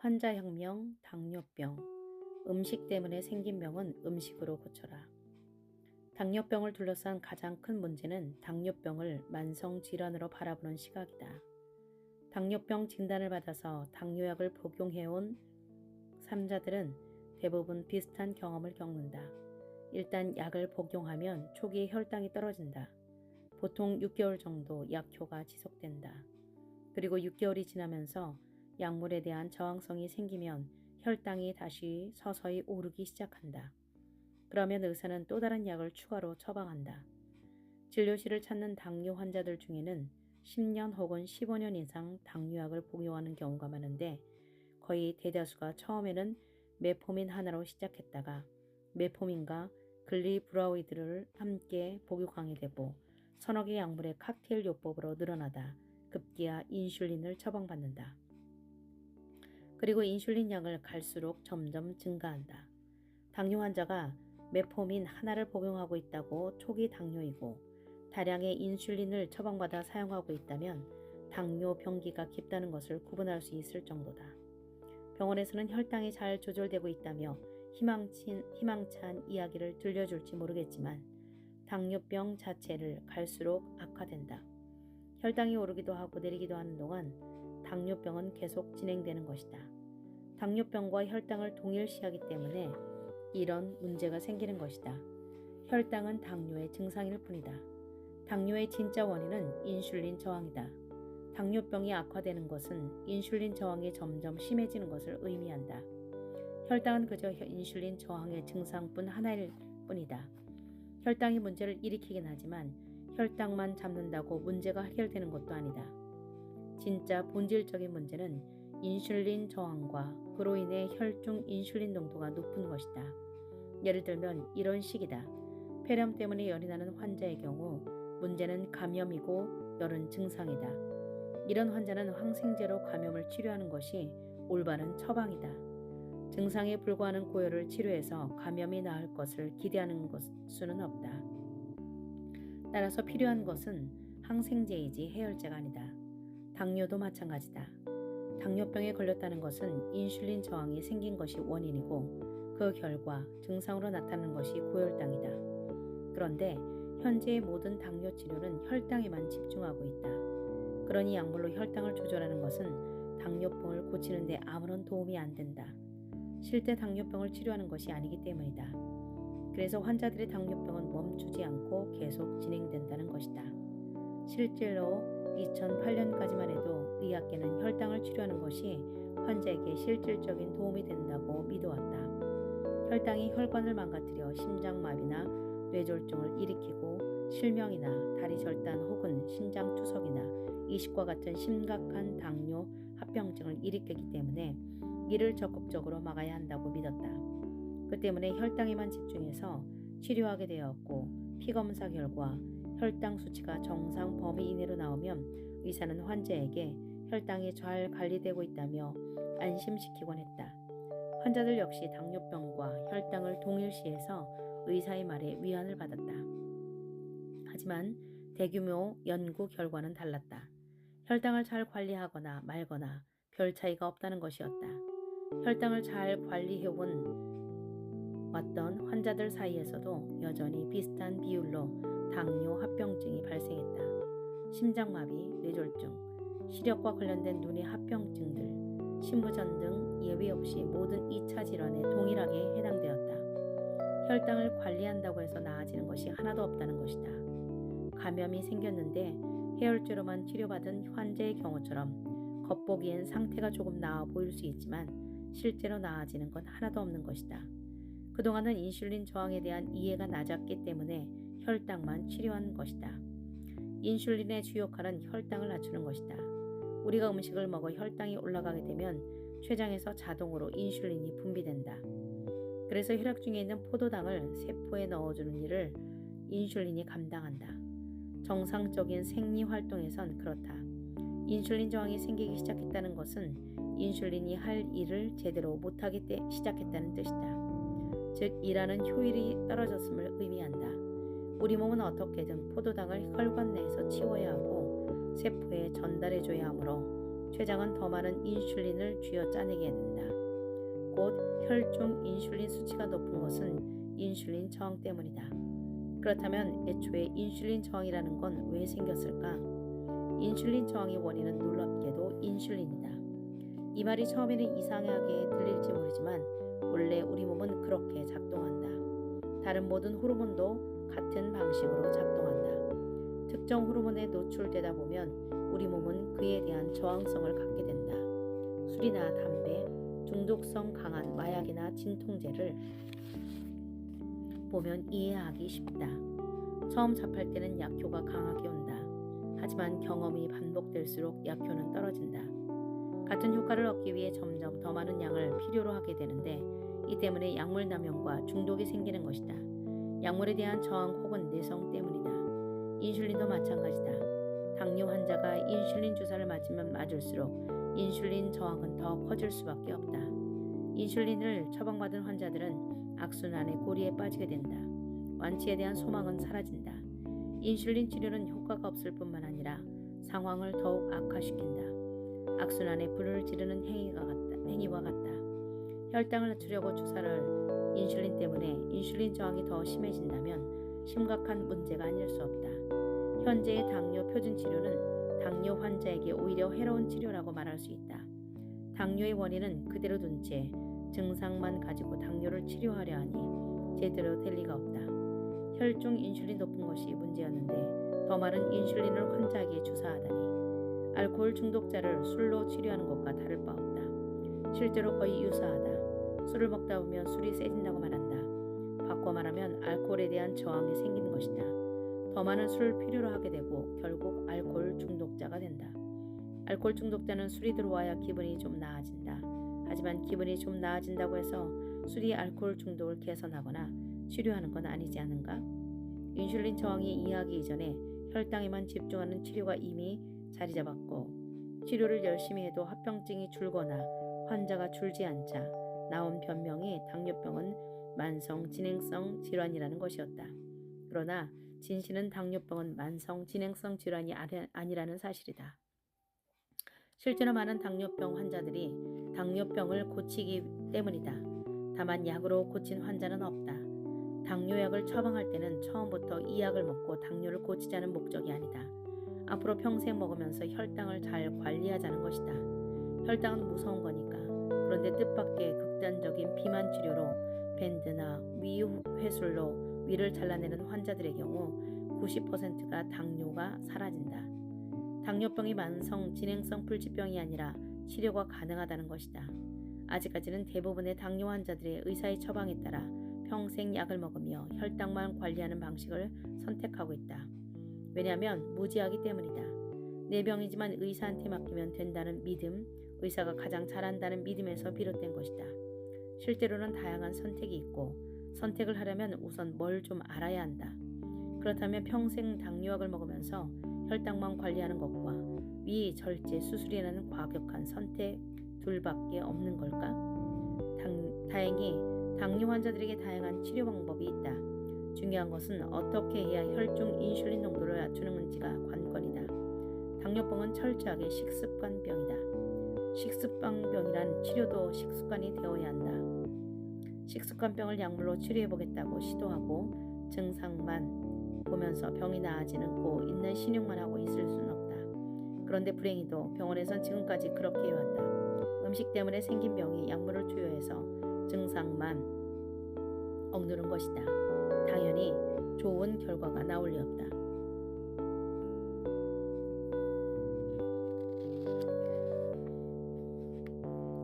환자혁명, 당뇨병. 음식 때문에 생긴 병은 음식으로 고쳐라. 당뇨병을 둘러싼 가장 큰 문제는 당뇨병을 만성질환으로 바라보는 시각이다. 당뇨병 진단을 받아서 당뇨약을 복용해온 삼자들은 대부분 비슷한 경험을 겪는다. 일단 약을 복용하면 초기에 혈당이 떨어진다. 보통 6개월 정도 약효가 지속된다. 그리고 6개월이 지나면서 약물에 대한 저항성이 생기면 혈당이 다시 서서히 오르기 시작한다. 그러면 의사는 또 다른 약을 추가로 처방한다. 진료실을 찾는 당뇨 환자들 중에는 10년 혹은 15년 이상 당뇨약을 복용하는 경우가 많은데 거의 대다수가 처음에는 메포민 하나로 시작했다가 메포민과 글리브라이드를 함께 복용하게 되고 서너 개 약물의 칵테일 요법으로 늘어나다 급기야 인슐린을 처방받는다. 그리고 인슐린 양을 갈수록 점점 증가한다. 당뇨 환자가 메포민 하나를 복용하고 있다고 초기 당뇨이고 다량의 인슐린을 처방받아 사용하고 있다면 당뇨 병기가 깊다는 것을 구분할 수 있을 정도다. 병원에서는 혈당이 잘 조절되고 있다며 희망찬 이야기를 들려줄지 모르겠지만 당뇨병 자체를 갈수록 악화된다. 혈당이 오르기도 하고 내리기도 하는 동안 당뇨병은 계속 진행되는 것이다. 당뇨병과 혈당을 동일시하기 때문에 이런 문제가 생기는 것이다. 혈당은 당뇨의 증상일 뿐이다. 당뇨의 진짜 원인은 인슐린 저항이다. 당뇨병이 악화되는 것은 인슐린 저항이 점점 심해지는 것을 의미한다. 혈당은 그저 인슐린 저항의 증상뿐 하나일 뿐이다. 혈당이 문제를 일으키긴 하지만 혈당만 잡는다고 문제가 해결되는 것도 아니다. 진짜 본질적인 문제는 인슐린 저항과 그로 인해 혈중 인슐린 농도가 높은 것이다. 예를 들면 이런 식이다. 폐렴 때문에 열이 나는 환자의 경우 문제는 감염이고 열은 증상이다. 이런 환자는 항생제로 감염을 치료하는 것이 올바른 처방이다. 증상에 불과하는 고열을 치료해서 감염이 나을 것을 기대하는 수는 없다. 따라서 필요한 것은 항생제이지 해열제가 아니다. 당뇨도 마찬가지다. 당뇨병에 걸렸다는 것은 인슐린 저항이 생긴 것이 원인이고 그 결과 증상으로 나타나는 것이 고혈당이다. 그런데 현재의 모든 당뇨 치료는 혈당에만 집중하고 있다. 그러니 약물로 혈당을 조절하는 것은 당뇨병을 고치는 데 아무런 도움이 안 된다. 실제 당뇨병을 치료하는 것이 아니기 때문이다. 그래서 환자들의 당뇨병은 멈추지 않고 계속 진행된다는 것이다. 실제로 2008년까지만 해도 의학계는 혈당을 치료하는 것이 환자에게 실질적인 도움이 된다고 믿어왔다. 혈당이 혈관을 망가뜨려 심장마비나 뇌졸중을 일으키고 실명이나 다리 절단 혹은 신장 투석이나 이식과 같은 심각한 당뇨 합병증을 일으키기 때문에 이를 적극적으로 막아야 한다고 믿었다. 그 때문에 혈당에만 집중해서 치료하게 되었고 피검사 결과 혈당 수치가 정상 범위 이내로 나오면 의사는 환자에게 혈당이 잘 관리되고 있다며 안심시키곤 했다. 환자들 역시 당뇨병과 혈당을 동일시해서 의사의 말에 위안을 받았다. 하지만 대규모 연구 결과는 달랐다. 혈당을 잘 관리하거나 말거나 별 차이가 없다는 것이었다. 혈당을 잘 관리해온 왔던 환자들 사이에서도 여전히 비슷한 비율로 당뇨 합병증이 발생했다. 심장마비, 뇌졸중, 시력과 관련된 눈의 합병증들, 신부전 등 예외 없이 모든 2차 질환에 동일하게 해당되었다. 혈당을 관리한다고 해서 나아지는 것이 하나도 없다는 것이다. 감염이 생겼는데 해열제로만 치료받은 환자의 경우처럼 겉보기엔 상태가 조금 나아 보일 수 있지만 실제로 나아지는 건 하나도 없는 것이다. 그동안은 인슐린 저항에 대한 이해가 낮았기 때문에 혈당만 치료한 것이다. 인슐린의 주요 역할은 혈당을 낮추는 것이다. 우리가 음식을 먹어 혈당이 올라가게 되면 췌장에서 자동으로 인슐린이 분비된다. 그래서 혈액 중에 있는 포도당을 세포에 넣어주는 일을 인슐린이 감당한다. 정상적인 생리활동에선 그렇다. 인슐린 저항이 생기기 시작했다는 것은 인슐린이 할 일을 제대로 못하기 시작했다는 뜻이다. 즉 일하는 효율이 떨어졌음을 의미한다. 우리 몸은 어떻게든 포도당을 혈관 내에서 치워야 하고 세포에 전달해줘야 하므로 췌장은 더 많은 인슐린을 쥐어 짜내게 된다. 곧 혈중 인슐린 수치가 높은 것은 인슐린 저항 때문이다. 그렇다면 애초에 인슐린 저항이라는 건 왜 생겼을까? 인슐린 저항의 원인은 놀랍게도 인슐린이다. 이 말이 처음에는 이상하게 들릴지 모르지만 원래 우리 몸은 그렇게 작동한다. 다른 모든 호르몬도 같은 방식으로 작동한다. 특정 호르몬에 노출되다 보면 우리 몸은 그에 대한 저항성을 갖게 된다. 술이나 담배, 중독성 강한 마약이나 진통제를 보면 이해하기 쉽다. 처음 접할 때는 약효가 강하게 온다. 하지만 경험이 반복될수록 약효는 떨어진다. 같은 효과를 얻기 위해 점점 더 많은 양을 필요로 하게 되는데 이 때문에 약물 남용과 중독이 생기는 것이다. 약물에 대한 저항 혹은 내성 때문이다. 인슐린도 마찬가지다. 당뇨 환자가 인슐린 주사를 맞으면 맞을수록 인슐린 저항은 더 커질 수밖에 없다. 인슐린을 처방받은 환자들은 악순환의 고리에 빠지게 된다. 완치에 대한 소망은 사라진다. 인슐린 치료는 효과가 없을 뿐만 아니라 상황을 더욱 악화시킨다. 악순환에 불을 지르는 행위와 같다. 혈당을 낮추려고 주사를 인슐린 때문에 인슐린 저항이 더 심해진다면 심각한 문제가 아닐 수 없다. 현재의 당뇨 표준 치료는 당뇨 환자에게 오히려 해로운 치료라고 말할 수 있다. 당뇨의 원인은 그대로 둔 채 증상만 가지고 당뇨를 치료하려 하니 제대로 될 리가 없다. 혈중 인슐린 높은 것이 문제였는데 더 많은 인슐린을 환자에게 주사하다니 알코올 중독자를 술로 치료하는 것과 다를 바 없다. 실제로 거의 유사하다. 술을 먹다 보면 술이 세진다고 말한다. 바꿔 말하면 알코올에 대한 저항이 생기는 것이다. 더 많은 술을 필요로 하게 되고 결국 알코올 중독자가 된다. 알코올 중독자는 술이 들어와야 기분이 좀 나아진다. 하지만 기분이 좀 나아진다고 해서 술이 알코올 중독을 개선하거나 치료하는 건 아니지 않은가? 인슐린 저항이 이해하기 이전에 혈당에만 집중하는 치료가 이미 자리 잡았고 치료를 열심히 해도 합병증이 줄거나 환자가 줄지 않자 나온 변명이 당뇨병은 만성 진행성 질환이라는 것이었다. 그러나 진실은 당뇨병은 만성 진행성 질환이 아니라는 사실이다. 실제로 많은 당뇨병 환자들이 당뇨병을 고치기 때문이다. 다만 약으로 고친 환자는 없다. 당뇨약을 처방할 때는 처음부터 이 약을 먹고 당뇨를 고치자는 목적이 아니다. 앞으로 평생 먹으면서 혈당을 잘 관리하자는 것이다. 혈당은 무서운 거니까. 그런데 뜻밖의 극단적인 비만 치료로 밴드나 위회술로 위를 잘라내는 환자들의 경우 90%가 당뇨가 사라진다. 당뇨병이 만성 진행성 불치병이 아니라 치료가 가능하다는 것이다. 아직까지는 대부분의 당뇨 환자들의 의사의 처방에 따라 평생 약을 먹으며 혈당만 관리하는 방식을 선택하고 있다. 왜냐하면 무지하기 때문이다. 내 병이지만 의사한테 맡기면 된다는 믿음, 의사가 가장 잘한다는 믿음에서 비롯된 것이다. 실제로는 다양한 선택이 있고 선택을 하려면 우선 뭘 좀 알아야 한다. 그렇다면 평생 당뇨약을 먹으면서 혈당만 관리하는 것과 위 절제 수술이라는 과격한 선택 둘밖에 없는 걸까? 다행히 당뇨 환자들에게 다양한 치료 방법이 있다. 중요한 것은 어떻게 해야 혈중 인슐린 농도를 낮추는지가 관건이다. 당뇨병은 철저하게 식습관병이다. 식습관병이란 치료도 식습관이 되어야 한다. 식습관병을 약물로 치료해보겠다고 시도하고 증상만 보면서 병이 나아지고 있는 신용만 하고 있을 수는 없다. 그런데 불행히도 병원에선 지금까지 그렇게 해왔다. 음식 때문에 생긴 병이 약물을 투여해서 증상만 억누른 것이다. 당연히 좋은 결과가 나올 리 없다.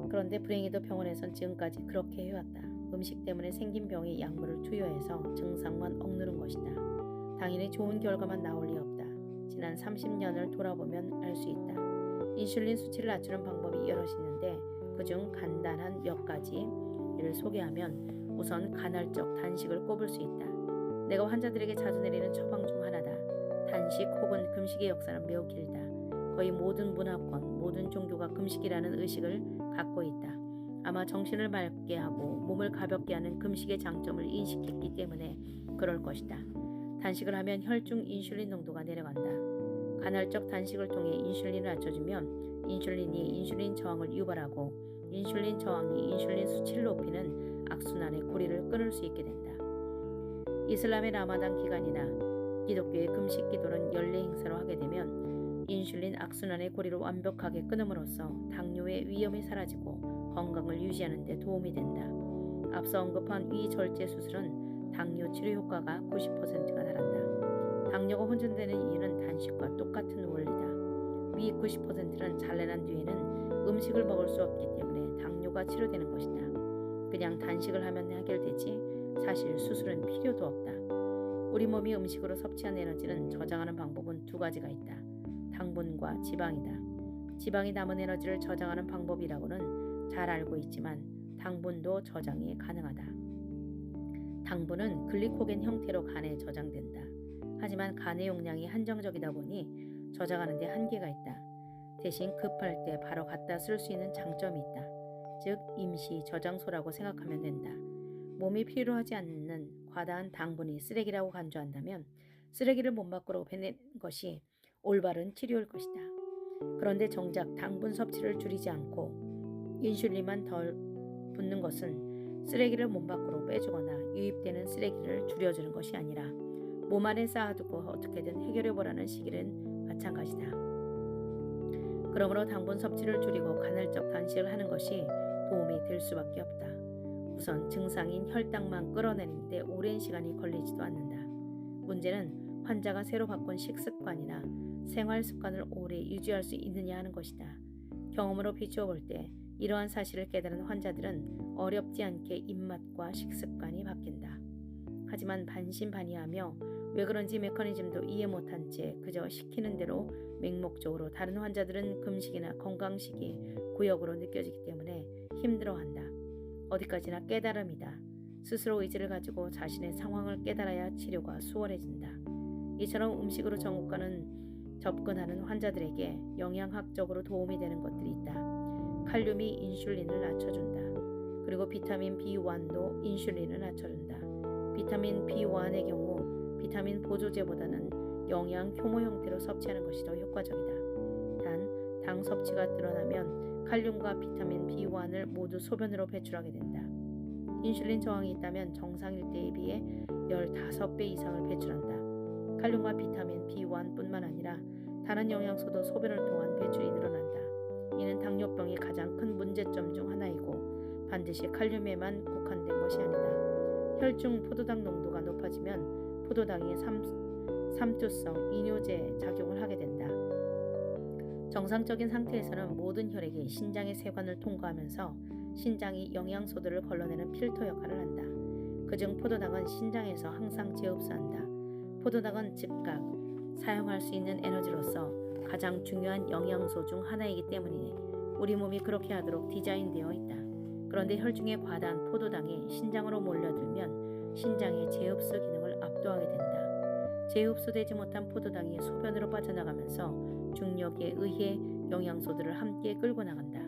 그런데 불행히도 병원에선 지금까지 그렇게 해왔다. 음식 때문에 생긴 병이 약물을 투여해서 증상만 억누른 것이다. 당연히 좋은 결과만 나올 리 없다. 지난 30년을 돌아보면 알 수 있다. 인슐린 수치를 낮추는 방법이 여럿이 있는데 그중 간단한 몇 가지를 소개하면 우선 간헐적 단식을 꼽을 수 있다. 내가 환자들에게 자주 내리는 처방 중 하나다. 단식 혹은 금식의 역사는 매우 길다. 거의 모든 문화권, 모든 종교가 금식이라는 의식을 갖고 있다. 아마 정신을 맑게 하고 몸을 가볍게 하는 금식의 장점을 인식했기 때문에 그럴 것이다. 단식을 하면 혈중 인슐린 농도가 내려간다. 간헐적 단식을 통해 인슐린을 낮춰주면 인슐린이 인슐린 저항을 유발하고 인슐린 저항이 인슐린 수치를 높이는 악순환의 고리를 끊을 수 있게 된다. 이슬람의 라마단 기간이나 기독교의 금식 기도는 연례 행사로 하게 되면 인슐린 악순환의 고리를 완벽하게 끊음으로써 당뇨의 위험이 사라지고 건강을 유지하는 데 도움이 된다. 앞서 언급한 위 절제 수술은 당뇨 치료 효과가 90%가 달한다. 당뇨가 혼전되는 이유는 단식과 똑같은 원리다. 위 90%는 잘려난 뒤에는 음식을 먹을 수 없기 때문에 당뇨가 치료되는 것이다. 그냥 단식을 하면 해결되지 사실 수술은 필요도 없다. 우리 몸이 음식으로 섭취한 에너지는 저장하는 방법은 두 가지가 있다. 당분과 지방이다. 지방이 남은 에너지를 저장하는 방법이라고는 잘 알고 있지만 당분도 저장이 가능하다. 당분은 글리코겐 형태로 간에 저장된다. 하지만 간의 용량이 한정적이다 보니 저장하는 데 한계가 있다. 대신 급할 때 바로 갖다 쓸 수 있는 장점이 있다. 즉 임시 저장소라고 생각하면 된다. 몸이 필요하지 않는 과다한 당분이 쓰레기라고 간주한다면 쓰레기를 몸 밖으로 빼내는 것이 올바른 치료일 것이다. 그런데 정작 당분 섭취를 줄이지 않고 인슐린만 덜 붙는 것은 쓰레기를 몸 밖으로 빼주거나 유입되는 쓰레기를 줄여주는 것이 아니라 몸 안에 쌓아두고 어떻게든 해결해보라는 시기는 마찬가지다. 그러므로 당분 섭취를 줄이고 간헐적 단식을 하는 것이 도움이 될 수밖에 없다. 우선 증상인 혈당만 끌어내리는데 오랜 시간이 걸리지도 않는다. 문제는 환자가 새로 바꾼 식습관이나 생활 습관을 오래 유지할 수 있느냐 하는 것이다. 경험으로 비추어 볼 때 이러한 사실을 깨달은 환자들은 어렵지 않게 입맛과 식습관이 바뀐다. 하지만 반신반의하며 왜 그런지 메커니즘도 이해 못한 채 그저 시키는 대로 맹목적으로 다른 환자들은 금식이나 건강식이 구역으로 느껴지기 때문에 힘들어한다. 어디까지나 깨달음이다. 스스로 의지를 가지고 자신의 상황을 깨달아야 치료가 수월해진다. 이처럼 음식으로 정욕과는 접근하는 환자들에게 영양학적으로 도움이 되는 것들이 있다. 칼륨이 인슐린을 낮춰준다. 그리고 비타민 B1도 인슐린을 낮춰준다. 비타민 B1의 경우 비타민 보조제보다는 영양 효모 형태로 섭취하는 것이 더 효과적이다. 단 당 섭취가 늘어나면 칼륨과 비타민 B1을 모두 소변으로 배출하게 된다. 인슐린 저항이 있다면 정상일 때에 비해 15배 이상을 배출한다. 칼륨과 비타민 B1뿐만 아니라 다른 영양소도 소변을 통한 배출이 늘어난다. 이는 당뇨병의 가장 큰 문제점 중 하나이고 반드시 칼륨에만 국한된 것이 아니다. 혈중 포도당 농도가 높아지면 포도당이 삼투성 이뇨제 작용을 하게 된다. 정상적인 상태에서는 모든 혈액이 신장의 세관을 통과하면서 신장이 영양소들을 걸러내는 필터 역할을 한다. 그중 포도당은 신장에서 항상 재흡수한다. 포도당은 즉각 사용할 수 있는 에너지로서 가장 중요한 영양소 중 하나이기 때문이네. 우리 몸이 그렇게 하도록 디자인되어 있다. 그런데 혈중의 과다한 포도당이 신장으로 몰려들면 신장의 재흡수 기능을 압도하게 된다. 재흡수되지 못한 포도당이 소변으로 빠져나가면서 중력에 의해 영양소들을 함께 끌고 나간다.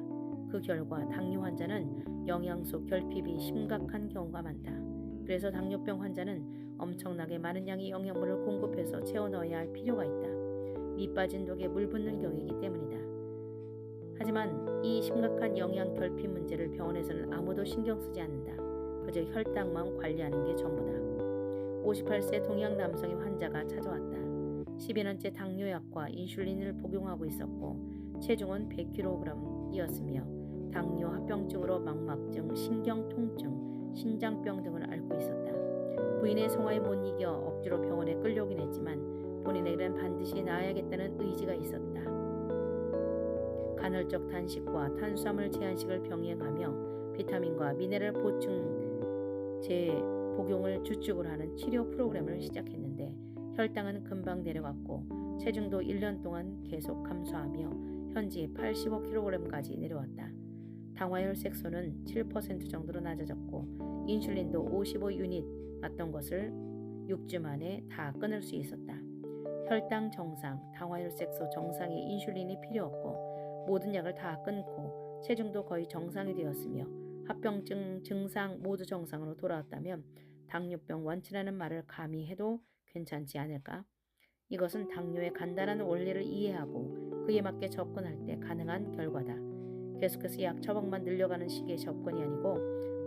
그 결과 당뇨 환자는 영양소 결핍이 심각한 경우가 많다. 그래서 당뇨병 환자는 엄청나게 많은 양의 영양분을 공급해서 채워 넣어야 할 필요가 있다. 밑 빠진 독에 물 붓는 격이기 때문이다. 하지만 이 심각한 영양 결핍 문제를 병원에서는 아무도 신경 쓰지 않는다. 그저 혈당만 관리하는 게 전부다. 58세 동양 남성의 환자가 찾아왔다. 10여년째 당뇨약과 인슐린을 복용하고 있었고 체중은 100kg이었으며 당뇨 합병증으로 망막증, 신경통증, 신장병 등을 앓고 있었다. 부인의 성화에 못 이겨 억지로 병원에 끌려오긴 했지만 본인에게는 반드시 나아야겠다는 의지가 있었다. 간헐적 단식과 탄수화물 제한식을 병행하며 비타민과 미네랄 보충 복용을 주축으로 하는 치료 프로그램을 시작했는데 혈당은 금방 내려갔고 체중도 1년 동안 계속 감소하며 현재 85kg까지 내려왔다. 당화혈색소는 7% 정도로 낮아졌고 인슐린도 55유닛 맞던 것을 6주 만에 다 끊을 수 있었다. 혈당 정상, 당화혈색소 정상의 인슐린이 필요 없고 모든 약을 다 끊고 체중도 거의 정상이 되었으며 합병증 증상 모두 정상으로 돌아왔다면 당뇨병 완치라는 말을 감히 해도 괜찮지 않을까? 이것은 당뇨의 간단한 원리를 이해하고 그에 맞게 접근할 때 가능한 결과다. 계속해서 약 처방만 늘려가는 식의 접근이 아니고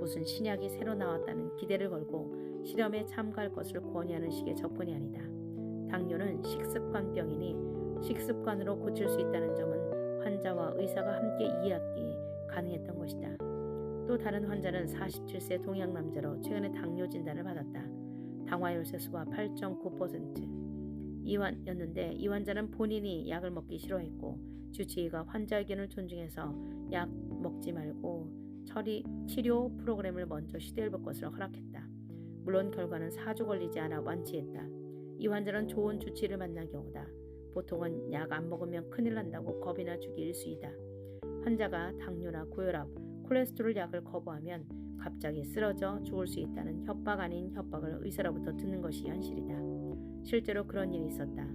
무슨 신약이 새로 나왔다는 기대를 걸고 실험에 참가할 것을 권유하는 식의 접근이 아니다. 당뇨는 식습관병이니 식습관으로 고칠 수 있다는 점은 환자와 의사가 함께 이해하기 가능했던 것이다. 또 다른 환자는 47세 동양 남자로 최근에 당뇨 진단을 받았다. 당화혈색소가 8.9%. 이였는데 이 환자는 본인이 약을 먹기 싫어했고 주치의가 환자 의견을 존중해서 약 먹지 말고 치료 프로그램을 먼저 시도해볼 것을 허락했다. 물론 결과는 4주 걸리지 않아 완치했다. 이 환자는 좋은 주치의를 만난 경우다. 보통은 약 안 먹으면 큰일 난다고 겁이나 주기 일쑤이다. 환자가 당뇨나 고혈압, 콜레스테롤 약을 거부하면 갑자기 쓰러져 죽을 수 있다는 협박 아닌 협박을 의사로부터 듣는 것이 현실이다. 실제로 그런 일이 있었다.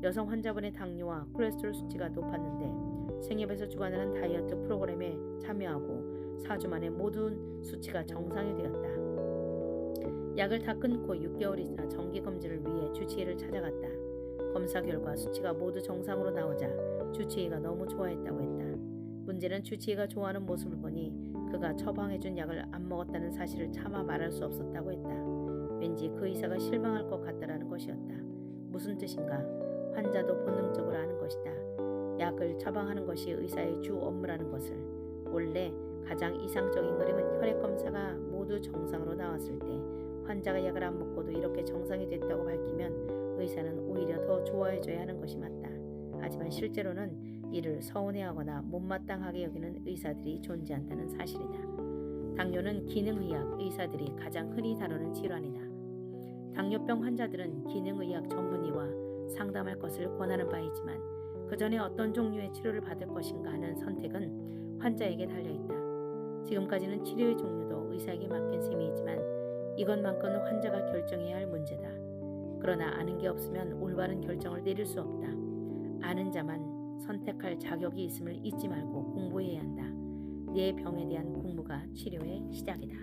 여성 환자분의 당뇨와 콜레스테롤 수치가 높았는데 생협에서 주관하는 다이어트 프로그램에 참여하고 4주 만에 모든 수치가 정상이 되었다. 약을 다 끊고 6개월이 지나 정기검진을 위해 주치의를 찾아갔다. 검사 결과 수치가 모두 정상으로 나오자 주치의가 너무 좋아했다고 했다. 문제는 주치의가 좋아하는 모습을 보니 그가 처방해준 약을 안 먹었다는 사실을 차마 말할 수 없었다고 했다. 왠지 그 의사가 실망할 것 같다라는 것이었다. 무슨 뜻인가? 환자도 본능적으로 아는 것이다. 약을 처방하는 것이 의사의 주 업무라는 것을. 원래 가장 이상적인 그림은 혈액검사가 모두 정상으로 나왔을 때 환자가 약을 안 먹고도 이렇게 정상이 됐다고 밝히면 의사는 오히려 더 좋아해줘야 하는 것이 맞다. 하지만 실제로는 이를 서운해하거나 못마땅하게 여기는 의사들이 존재한다는 사실이다. 당뇨는 기능의학 의사들이 가장 흔히 다루는 질환이다. 당뇨병 환자들은 기능의학 전문의와 상담할 것을 권하는 바이지만 그 전에 어떤 종류의 치료를 받을 것인가 하는 선택은 환자에게 달려있다. 지금까지는 치료의 종류도 의사에게 맡긴 셈이지만 이것만큼은 환자가 결정해야 할 문제다. 그러나 아는 게 없으면 올바른 결정을 내릴 수 없다. 아는 자만 선택할 자격이 있음을 잊지 말고 공부해야 한다. 내 병에 대한 공부가 치료의 시작이다.